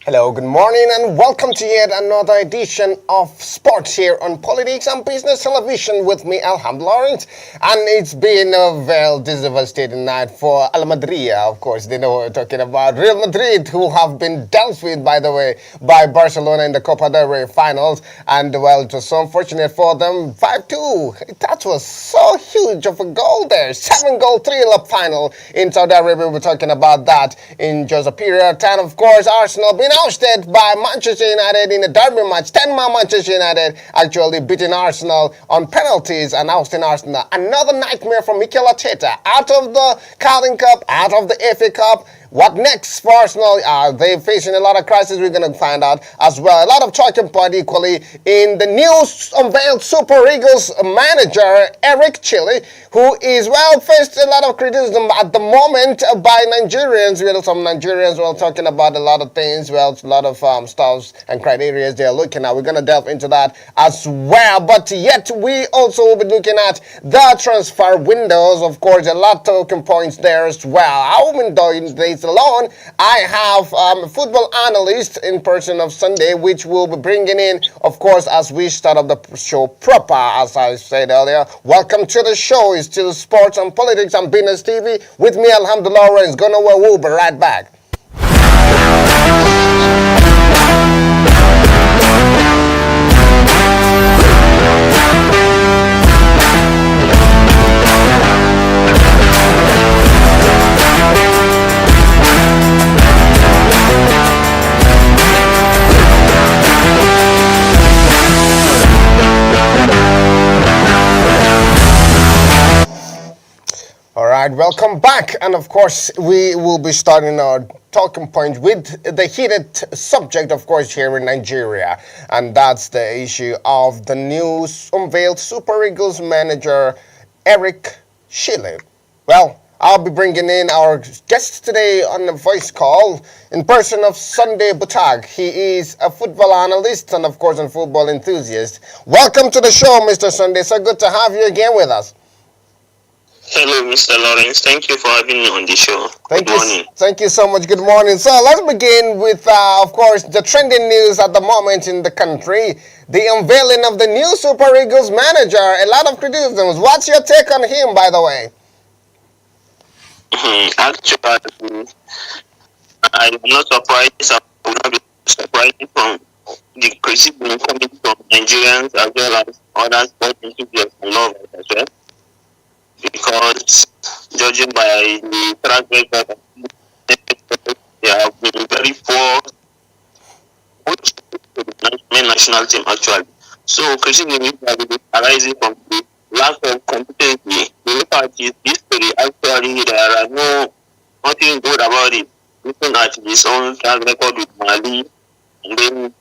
Hello, good morning, and welcome to yet another edition of Sports here on Politics and Business Television with me, Alham Lawrence. And it's been a very devastating night for Al Madria, of course. They know what we're talking about. Real Madrid, who have been dealt with, by the way, by Barcelona in the Copa del Rey finals. And, well, it was so unfortunate for them. 5-2. That was so huge of a goal there. 7-goal thriller final in Saudi Arabia. We're talking about that in just a period of time. Of course, Arsenal being ousted by Manchester United in a derby match. 10-man Manchester United actually beating Arsenal on penalties and ousting Arsenal. Another nightmare for Mikel Arteta. Out of the Carling Cup, out of the FA Cup. What next for Arsenal? Are they facing a lot of crisis? We're going to find out as well. A lot of talking point equally in the news unveiled Super Eagles manager, Eric Chile, who is, well, faced a lot of criticism at the moment by Nigerians. Well, some Nigerians were talking about a lot of things, well, a lot of stuffs and criteria they're looking at. We're going to delve into that as well. But yet, we also will be looking at the transfer windows. Of course, a lot of talking points there as well. Even though days alone, I have a football analyst in person of Sunday, which we'll be bringing in, of course, as we start up the show proper, as I said earlier. Welcome to the show. It's still Sports and Politics and Business TV with me, Alhamdulillah Lawrence. Gonna we'll be right back. All right, welcome back. And of course, we will be starting our talking point with the heated subject, of course, here in Nigeria. And that's the issue of the new unveiled Super Eagles manager, Eric Chile. Well, I'll be bringing in our guest today on the voice call in person of Sunday Butag. He is a football analyst and, of course, a football enthusiast. Welcome to the show, Mr. Sunday. So good to have you again with us. Hello, Mr. Lawrence. Thank you for having me on the show. Good morning. Thank you so much. Good morning. So let's begin with, of course, the trending news at the moment in the country. The unveiling of the new Super Eagles manager. A lot of criticisms. What's your take on him, by the way? Actually, I'm not surprised. I will not be surprised from the criticism coming from Nigerians as well as other sports enthusiasts and lovers as well. Because judging by the track record, they have been very poor to the national team actually. So criticism is arising from the lack of competency. The look at his history, actually there are nothing good about it. Looking at his own track record with Mali and then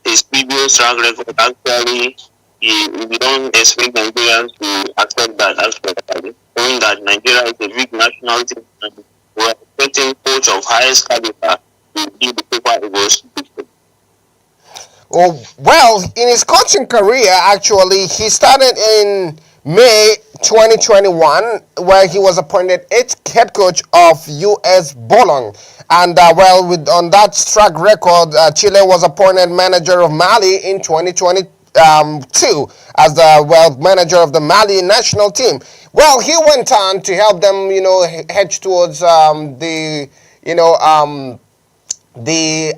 his previous track record, actually we don't expect Nigerians to accept that actually. Knowing that Nigeria is a big national team and we're expecting coach of highest caliber to give the Super Eagles. Oh, well, in his coaching career, actually, he started in May 2021, where he was appointed head coach of US Boulogne. And, on that track record, Chile was appointed manager of Mali in 2022 as the manager of the Mali national team. Well, he went on to help them, head towards the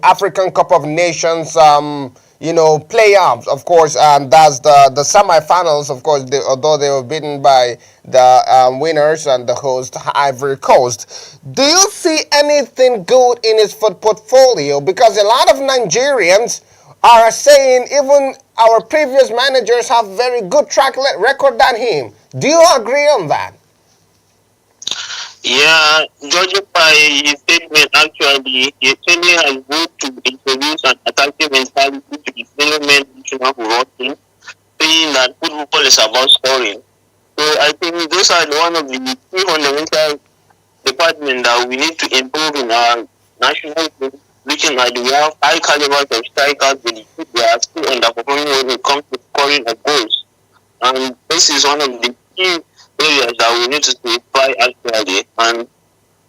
African Cup of Nations, playoffs, of course, and that's the semifinals, of course, although they were beaten by the winners and the host, Ivory Coast. Do you see anything good in his portfolio? Because a lot of Nigerians are saying even our previous managers have very good track record than him. Do you agree on that? Yeah, judging by his statement, actually, he certainly has moved to introduce an attacking mentality to the fellow men national football team, saying that football is about scoring. So I think those are one of the key fundamental departments that we need to improve in our national team. Looking at we have high caliber of strikers, but they are still underperforming when it comes to scoring of goals. And this is one of the key areas that we need to simplify actually. And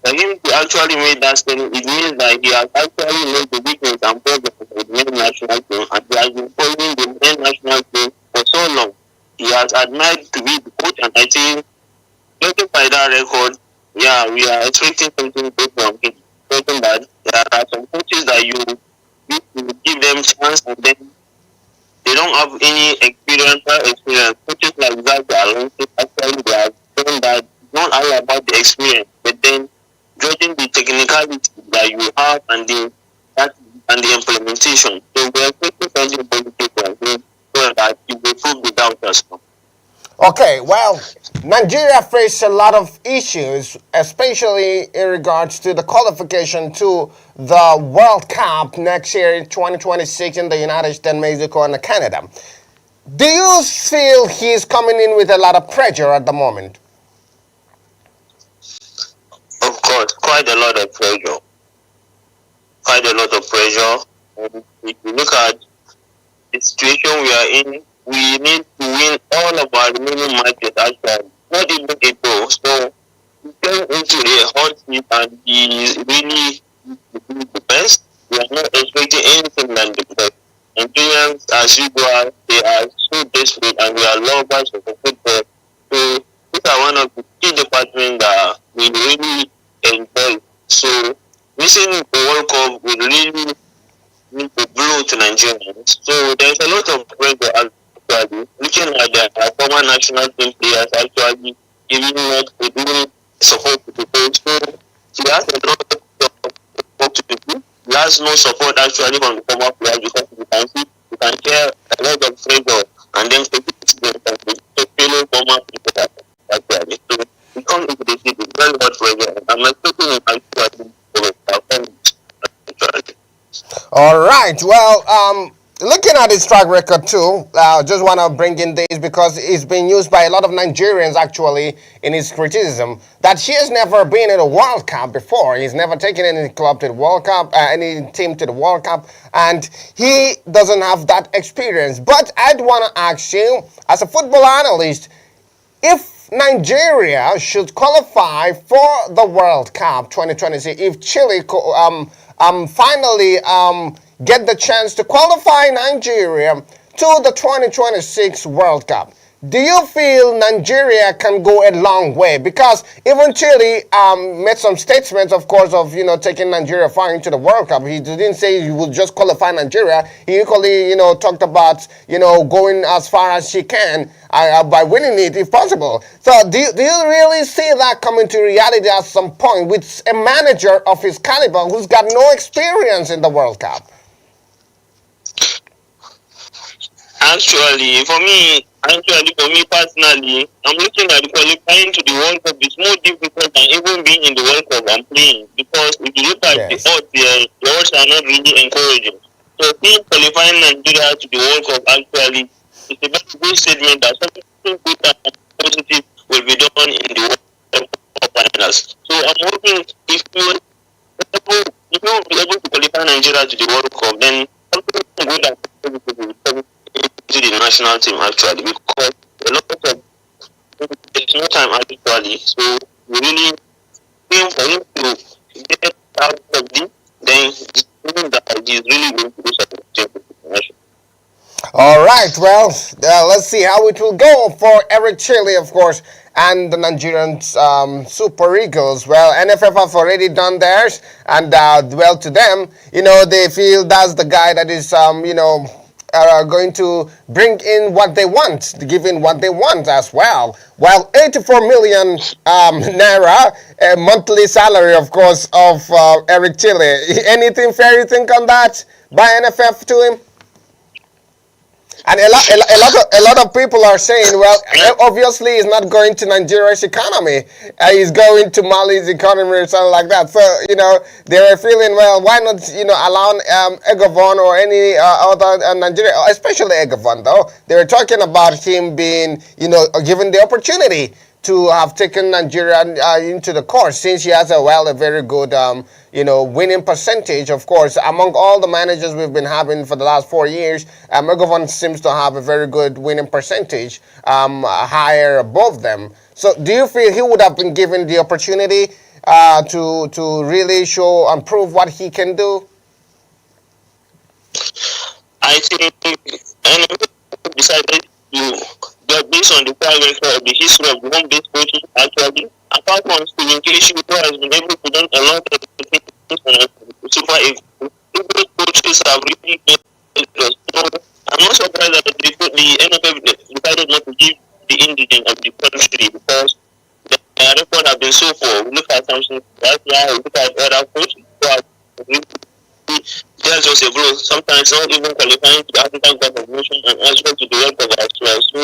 for him to actually made that statement, it means that he has actually made the weakness and problems of the men national team, and he has been following the men national team for so long. He has admired to be the coach, and I think, judging by that record, yeah, we are expecting something good from him. Something that there are some coaches that you give them chance, and then they don't have any experience. Coaches like Zach Alonso, actually, they have shown that it's not all about the experience, but then judging the technicality that you have and the implementation. So we are expecting something positive from him so that he will prove the doubters. Okay, well, Nigeria faced a lot of issues, especially in regards to the qualification to the World Cup next year, 2026, in the United States, Mexico, and Canada. Do you feel he's coming in with a lot of pressure at the moment? Of course, quite a lot of pressure. Quite a lot of pressure. And if you look at the situation we are in, we need to win all of our remaining matches actually. Not even a draw. So we came into a hot seat and he is really the best. We are not expecting anything than the best. Nigerians, as usual, they are so desperate and we are lovers of the football. So these are one of the key departments that we really enjoy. So missing the World Cup will really need a blow to Nigerians. So there's a lot of pressure actually. Looking at the former national team players actually giving support to the coach. So he has a lot of support to the team. He has no support actually from the former players because you can hear a lot of pressure and then fellow former people actually. So we come into the city very much pressure. I'm expecting him actually to perform actually. All right. Well, looking at his track record too, just want to bring in this because it's been used by a lot of Nigerians actually in his criticism that he has never been in a World Cup before. He's never taken any club to the World Cup, any team to the World Cup, and he doesn't have that experience. But I'd want to ask you, as a football analyst, if Nigeria should qualify for the World Cup 2026, if Chile finally get the chance to qualify Nigeria to the 2026 World Cup, do you feel Nigeria can go a long way? Because even Chile made some statements, of course, of taking Nigeria far into the World Cup. He didn't say he would just qualify Nigeria. He equally talked about going as far as she can by winning it if possible. So do you really see that coming to reality at some point with a manager of his caliber who's got no experience in the World Cup? Actually, for me personally, I'm looking at the qualifying to the World Cup. It's more difficult than even being in the World Cup I'm playing because if you look at the odds, the odds are not really encouraging. So, being qualifying Nigeria to the World Cup actually is a very good statement that something good and positive will be done in the World Cup finals. So, I'm hoping if you will be able to qualify Nigeria to the World Cup, then something good and positive will come to the national team actually because a lot of there's no time actually, so we really aim for him to get out of this, then that he's really going to do something. All right, well, let's see how it will go for Eric Chile, of course, and the Nigerian Super Eagles. Well, NFF have already done theirs, and well, to them, they feel that's the guy that is, are going to bring in what they want, give in what they want as well. While 84 million naira, a monthly salary, of course, of Eric Chile. Anything fair you think on that by NFF to him? And a lot of people are saying, well, obviously he's not going to Nigeria's economy. He's going to Mali's economy or something like that. So, they were feeling, well, why not, allow Egovon or any other Nigeria, especially Egovon, though. They were talking about him being, given the opportunity to have taken Nigeria into the course since he has a very good, winning percentage. Of course, among all the managers we've been having for the last 4 years, Egovon seems to have a very good winning percentage, higher above them. So do you feel he would have been given the opportunity to really show and prove what he can do? I think NFL decided to, but based on the track record of the history of the home-based coaches, actually, apart from Stephen Casey, who has been able to do a lot of things on Super Eagles, those coaches have really made it. So I'm not surprised that the NFL decided not to give the indigent of the country because their record have been so poor. We look at Samson, that's why we look at other coaches who have there's just a blow. Sometimes not even qualifying to the African Cup of Nations and also to the World Cup as well. So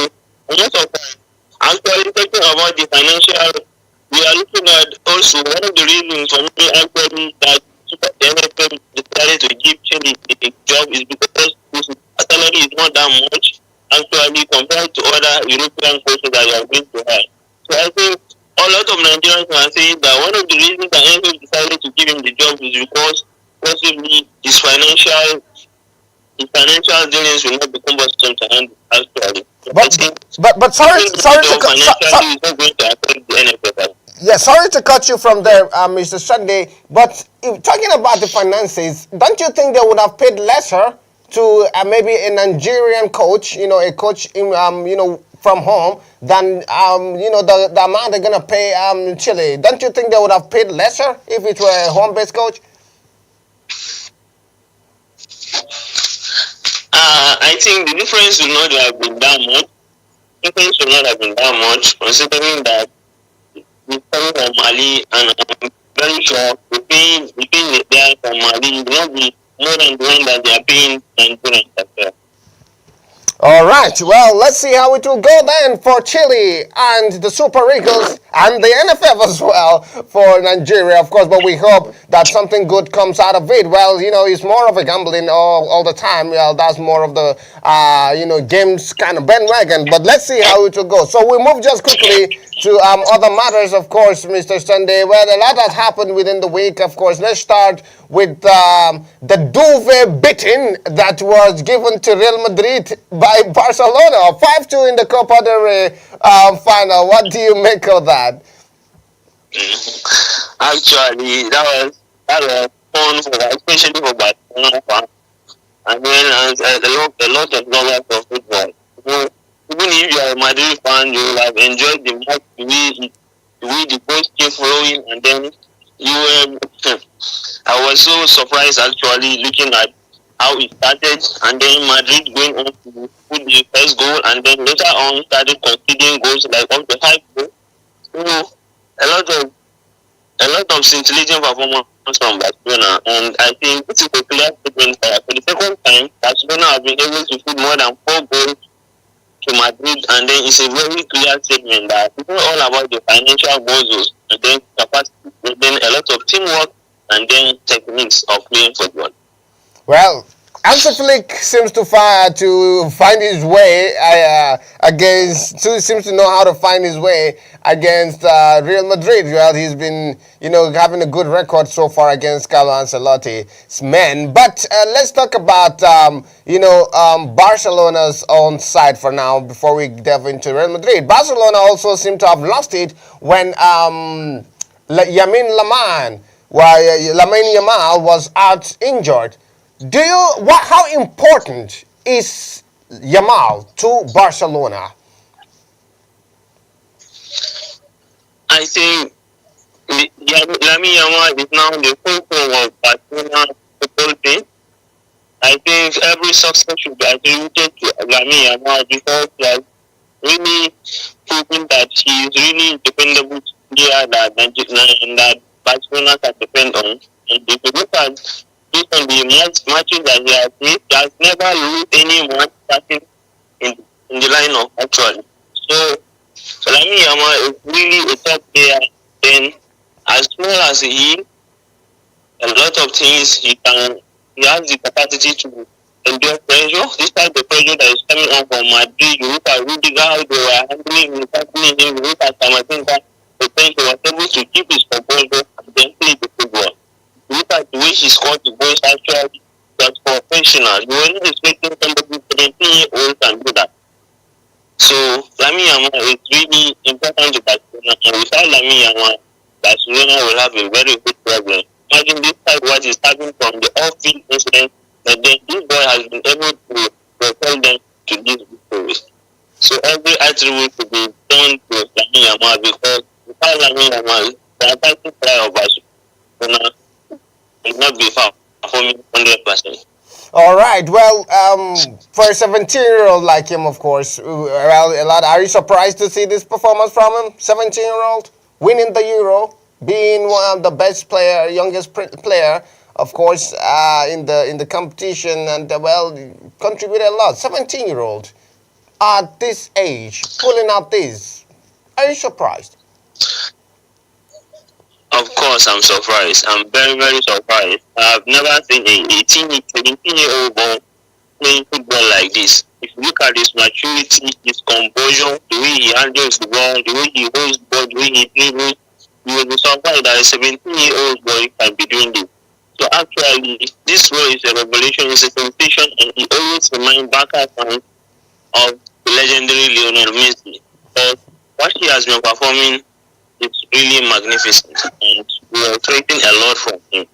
I'm not surprised. Actually, talking about the financial, we are looking at also one of the reasons for me actually that the NFL decided to give Chile a job is because his salary is not that much actually compared to other European coaches that you are going to have. So I think a lot of Nigerians are saying that one of the reasons that NFL decided to give him the job is because possibly his financial dealings will not be cumbersome to handle actually. But sorry to cut. Financially is not going to affect the NFL. Yeah, sorry to cut you from there, Mr. Sunday. But if talking about the finances, don't you think they would have paid lesser to maybe a Nigerian coach, a coach in, from home than the amount they're gonna pay Chile? Don't you think they would have paid lesser if it were a home-based coach? I think the difference would not have been that much. Difference would not have been that much, considering that he's coming from Mali, and I'm very sure the paying they are from Mali will not be more than the one that they are paying Nigerians as well. All right, well, let's see how it will go then for Chile and the Super Eagles and the NFF as well for Nigeria, of course, but we hope that something good comes out of it. Well, it's more of a gambling all the time. Well, that's more of the, games kind of bandwagon, but let's see how it will go. So we move just quickly to other matters, of course, Mr. Sunday. Well, a lot has happened within the week, of course. Let's start with the duvet beating that was given to Real Madrid by Barcelona, 5-2 in the Copa del Rey final. What do you make of that? Actually, that was fun for especially for Barcelona fans, and then a lot of lovers of football. So, even if you are a Madrid fan, you will have enjoyed the match, the way the goals came flowing, and then you I was so surprised actually looking at how it started, and then Madrid going on to put the first goal, and then later on started conceding goals like up to 5 goals. So a lot of scintillating performance from Barcelona, and I think this is a clear statement for the second time Barcelona have been able to put more than 4 goals to Madrid, and then it's a very clear statement that it's not all about the financial goals and then capacity, but then a lot of teamwork and then techniques of playing football. Well, Hansi Flick seems to find his way seems to know how to find his way against Real Madrid. Well, he's been, having a good record so far against Carlo Ancelotti's men. But let's talk about, Barcelona's own side for now before we delve into Real Madrid. Barcelona also seemed to have lost it when Lamine Yamal was out injured. How important is Yamal to Barcelona? I think Lamine Yamal is now the fulcrum of Barcelona football team. I think every success should be attributed to Lamine Yamal because he has really proven that he is really dependable player that Barcelona can depend on. And if you look at based on the matches that he has made, he has never lost any match starting in the lineup actually. So Lamine Yamal is really a top player. Then as small as he is, a lot of things he has the capacity to endure pressure. Despite the pressure that is coming on from Madrid, you look at Rudiger, how they were handling him, you look at Camavinga, the thing he was able to keep his composure and then play the football. Look at the way he scored the goals actually, that's professional. You were not expecting somebody 17-year-old can do that. So Lamine Yamal is really important to Barcelona, and without Lamine Yamal, Barcelona will have a very big problem. Imagine this type what is happening from the off-field incident, but then this boy has been able to propel them to this victory. So every attribute to be done to Lamine Yamal because without Lamine Yamal, the attacking player of Barcelona will not be performing 100%. All right. Well, for a 17-year-old like him, of course, well, a lot. Are you surprised to see this performance from him? 17-year-old winning the Euro, being one of the best player, youngest player, of course, in the competition, and well, contributed a lot. 17-year-old at this age pulling out this. Are you surprised? Of course, I'm surprised. I'm very, very surprised. I've never seen a 17-year-old boy playing football like this. If you look at his maturity, his composure, the way he handles the ball, the way he holds the ball, the way he dribbles, you will be surprised that a 17-year-old boy can be doing this. So actually, this role is a revelation, it's a sensation, and he always reminds Barca fans of the legendary Lionel Messi. But what he has been performing is really magnificent, and we are expecting a lot from him.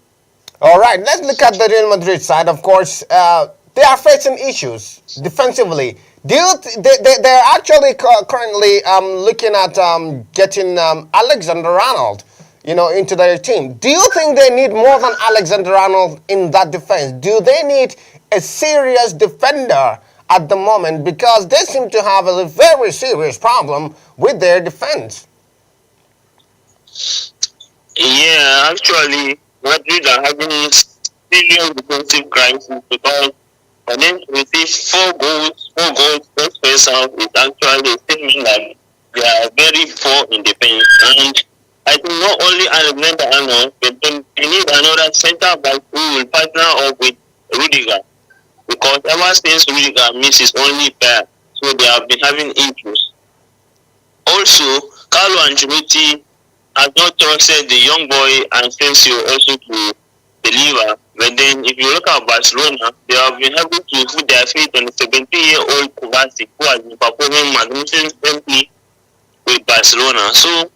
All right, let's look at the Real Madrid side. Of course, they are facing issues defensively. Do you they're actually currently looking at getting Alexander Arnold, into their team. Do you think they need more than Alexander Arnold in that defense? Do they need a serious defender at the moment? Because they seem to have a very serious problem with their defense. Yeah, actually, Madrid are having serious defensive crisis because for them to receive four goals first half is actually a statement that they are very poor in defense. And I think not only Alexander Arnold, but then they need another centre back who will partner up with Rudiger. Because ever since Rudiger missed his only pair, so they have been having issues. Also, Carlo Ancelotti has not trusted the young boy and Asensio also to deliver. But then if you look at Barcelona, they have been able to put their faith on the 17-year-old Kovacic who has been performing magnificently with Barcelona. So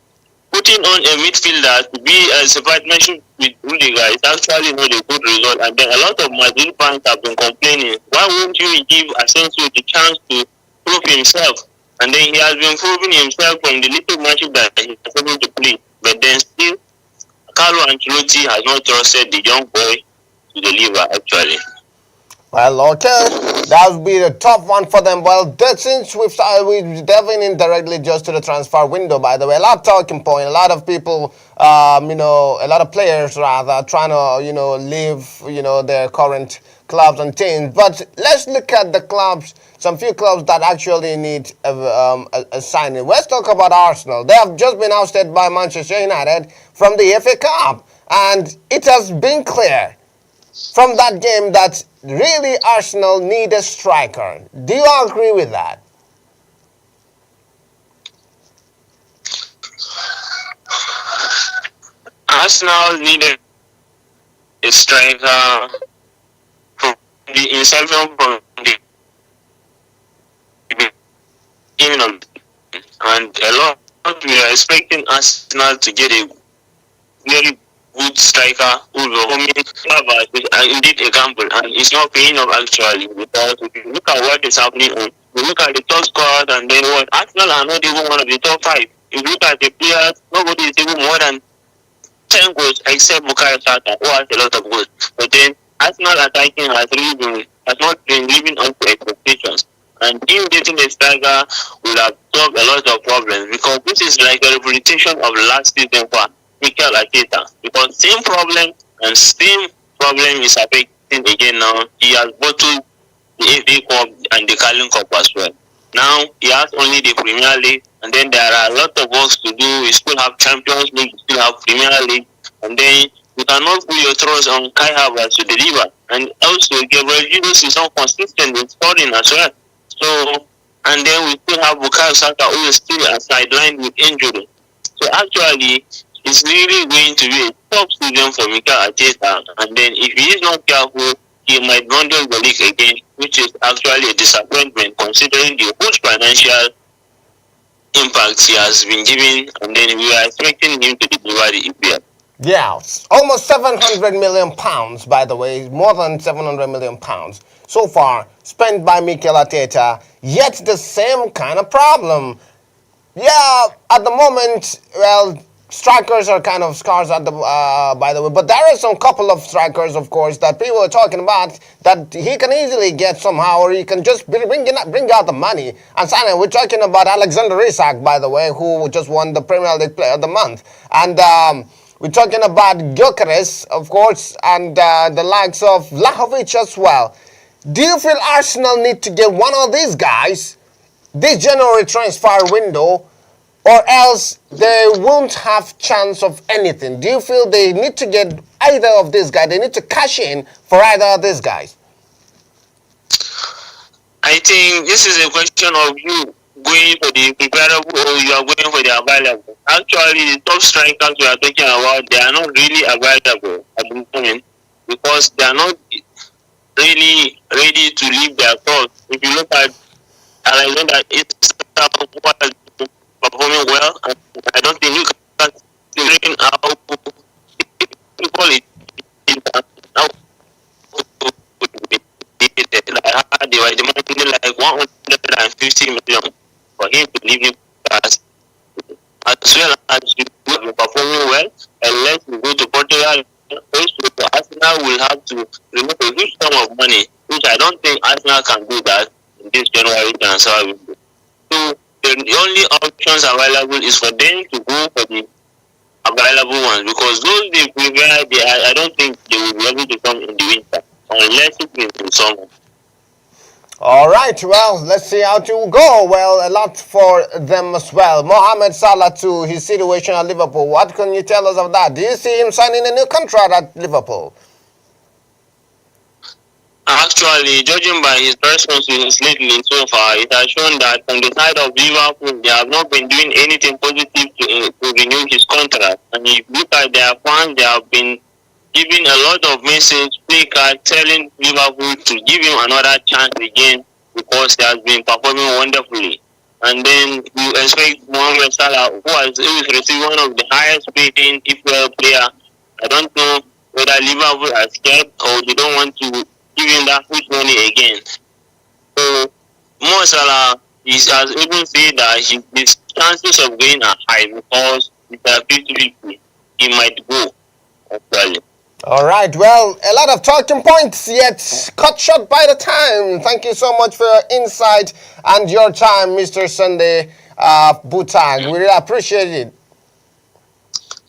putting on a midfielder to be as a partnership with Rudiger is actually not a good result. And then a lot of Madrid fans have been complaining, why won't you give Asensio the chance to prove himself? And then he has been proving himself from the little matches that he was able to play. But then still, Carlo Ancelotti has not trusted the young boy to deliver actually. Well, okay, that would be the tough one for them. Well, since we're delving in directly just to the transfer window, by the way, a lot of talking point, a lot of people, a lot of players rather trying to, leave, their current clubs and teams. But let's look at the clubs, some few clubs that actually need a signing. Let's talk about Arsenal. They have just been ousted by Manchester United from the FA Cup, and it has been clear from that game that really Arsenal need a striker. Do you agree with that? Arsenal needed a striker from the inception from the beginning of, and a lot we are expecting Arsenal to get a very good striker who will come in, indeed a gamble, and it's not paying off actually because if you look at what is happening you look at the top squad and then what Arsenal are not even one of the top 5. If you look at the players, nobody is even more than 10 goals except Bukayo Saka who has a lot of goals. But then Arsenal attacking has not been living up to expectations. And him getting a striker will have solved a lot of problems because this is like a representation of last season for Mikel Arteta. Because same problem and same problem is affecting again now. He has bottled the FA Cup and the Carling Cup as well. Now he has only the Premier League, and then there are a lot of work to do. We still have Champions League, we still have Premier League, and then you cannot put your trust on Kai Havertz to deliver. And also Gabriel Jesus is not consistent in scoring as well. So, and then we still have Bukayo Saka who is still sidelined with injury. So actually, it's really going to be a tough season for Mikel Arteta. And then if he is not careful, he might bundle the league again, which is actually a disappointment considering the huge financial impact he has been given, and then we are expecting him to deliver the EPL. Yeah, almost 700 million pounds, by the way, more than 700 million pounds so far spent by Mikel Arteta, yet the same kind of problem. Yeah, at the moment, well, strikers are kind of scarce at the by the way, but there are some couple of strikers, of course, that people are talking about that he can easily get somehow, or he can just bring out the money and sign it. We're talking about Alexander Isak, by the way, who just won the Premier League Player of the Month, and we're talking about Gyökeres, of course, and the likes of Vlahovic as well. Do you feel Arsenal need to get one of these guys this January transfer window, or else they won't have chance of anything? Do you feel they need to get either of these guys? They need to cash in for either of these guys? I think this is a question of you going for the preparable or you are going for the available. Actually, the top strikers we are talking about, they are not really available at the moment because they are not really ready to leave their club. If you look at Alexander, it's performing well, and I don't think you can considering how people it now they were demanding like 150 million for him to leave Newcastle, as well as you be performing well, and let's go to Portugal. Also, Arsenal will have to remove a huge sum of money, which I don't think Arsenal can do that in this January transfer window. So the only options available is for them to go for the available ones, because those they prepare, I don't think they will be able to come in the winter unless it is in summer. All right, well, let's see how to go. Well, a lot for them as well. Mohamed Salah to his situation at Liverpool. What can you tell us of that? Do you see him signing a new contract at Liverpool? Actually, judging by his responses lately so far, it has shown that on the side of Liverpool, they have not been doing anything positive to renew his contract. And if you look at their fans, they have been giving a lot of message, telling Liverpool to give him another chance again because he has been performing wonderfully. And then you expect Mohamed Salah, who is receiving one of the highest paid EPL player. I don't know whether Liverpool are scared or they don't want to give him that huge money again. So Mo Salah has even said that his chances of going are high because it's a 50-50. He might go actually. All right, well, a lot of talking points, yet cut short by the time. Thank you so much for your insight and your time, Mr. Sunday Butang. We really appreciate it.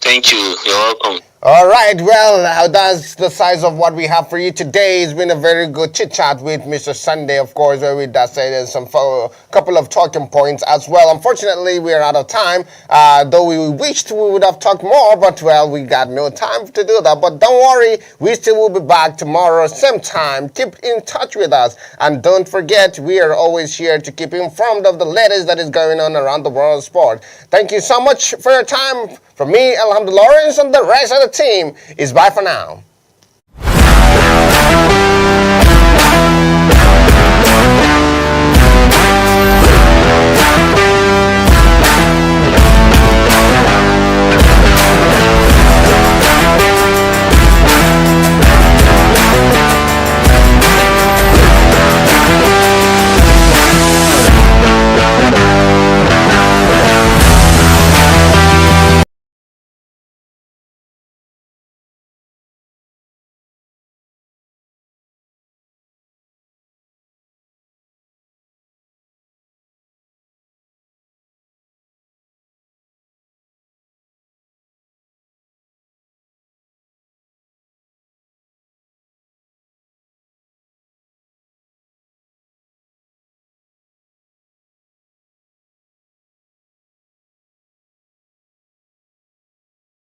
Thank you. You're welcome. All right, well, that's the size of what we have for you today. It's been a very good chit-chat with Mr. Sunday, of course, where we dissected some couple of talking points as well. Unfortunately, we are out of time, though we wished we would have talked more, but, well, we got no time to do that. But don't worry, we still will be back tomorrow, same time. Keep in touch with us. And don't forget, we are always here to keep informed of the latest that is going on around the world of sport. Thank you so much for your time. From me, Alhamdulillah, Lawrence, and the rest of the team is bye for now.